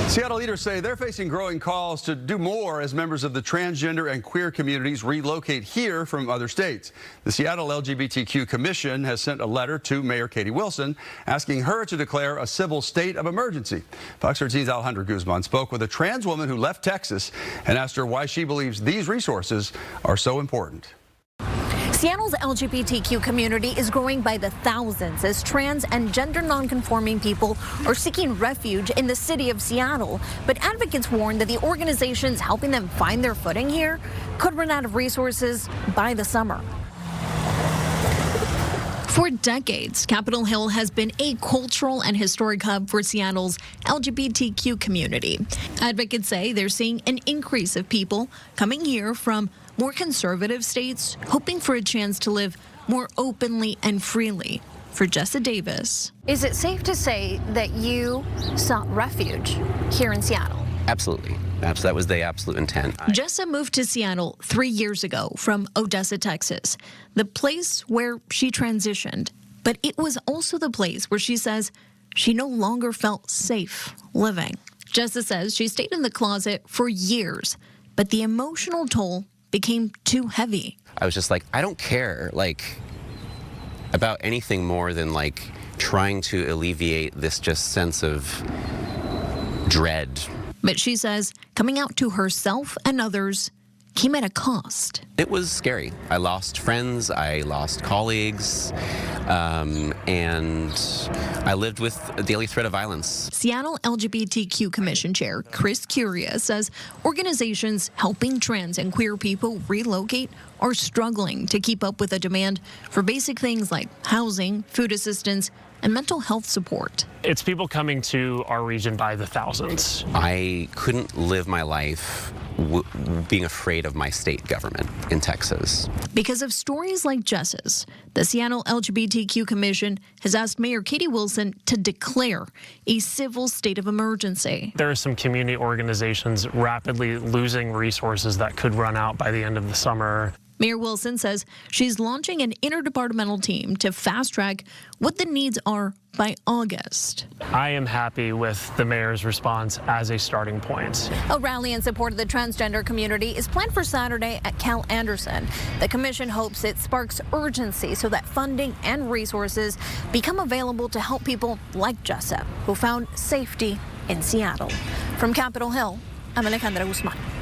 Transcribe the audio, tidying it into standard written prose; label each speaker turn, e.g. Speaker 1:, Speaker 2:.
Speaker 1: Seattle leaders say they're facing growing calls to do more as members of the transgender and queer communities relocate here from other states. The Seattle LGBTQ Commission has sent a letter to Mayor Katie Wilson asking her to declare a civil state of emergency. Fox 13's Alejandra Guzman spoke with a trans woman who left Texas and asked her why she believes these resources are so important.
Speaker 2: Seattle's LGBTQ community is growing by the thousands as trans and gender nonconforming people are seeking refuge in the city of Seattle. But advocates warn that the organizations helping them find their footing here could run out of resources by the summer. For decades, Capitol Hill has been a cultural and historic hub for Seattle's LGBTQ community. Advocates say they're seeing an increase of people coming here from more conservative states, hoping for a chance to live more openly and freely. For Jessa Davis. Is it safe to say that you sought refuge here in Seattle?
Speaker 3: Absolutely. That was the absolute intent.
Speaker 2: Jessa moved to Seattle 3 years ago from Odessa, Texas, the place where she transitioned. But it was also the place where she says she no longer felt safe living. Jessa says she stayed in the closet for years, but the emotional toll became too heavy.
Speaker 3: I was just like, I don't care, about anything more than, trying to alleviate this just sense of dread.
Speaker 2: But she says coming out to herself and others came at a cost.
Speaker 3: It was scary. I lost friends, I lost colleagues, and I lived with the daily threat of violence.
Speaker 2: Seattle LGBTQ Commission Chair Chris Curia says organizations helping trans and queer people relocate are struggling to keep up with the demand for basic things like housing, food assistance, and mental health support.
Speaker 4: It's people coming to our region by the thousands.
Speaker 3: I couldn't live my life being afraid of my state government in Texas.
Speaker 2: Because of stories like Jess's, the Seattle LGBTQ Commission has asked Mayor Katie Wilson to declare a civil state of emergency.
Speaker 4: There are some community organizations rapidly losing resources that could run out by the end of the summer.
Speaker 2: Mayor Wilson says she's launching an interdepartmental team to fast-track what the needs are by August.
Speaker 4: I am happy with the mayor's response as a starting point.
Speaker 2: A rally in support of the transgender community is planned for Saturday at Cal Anderson. The commission hopes it sparks urgency so that funding and resources become available to help people like Jessa, who found safety in Seattle. From Capitol Hill, I'm Alejandra Guzman.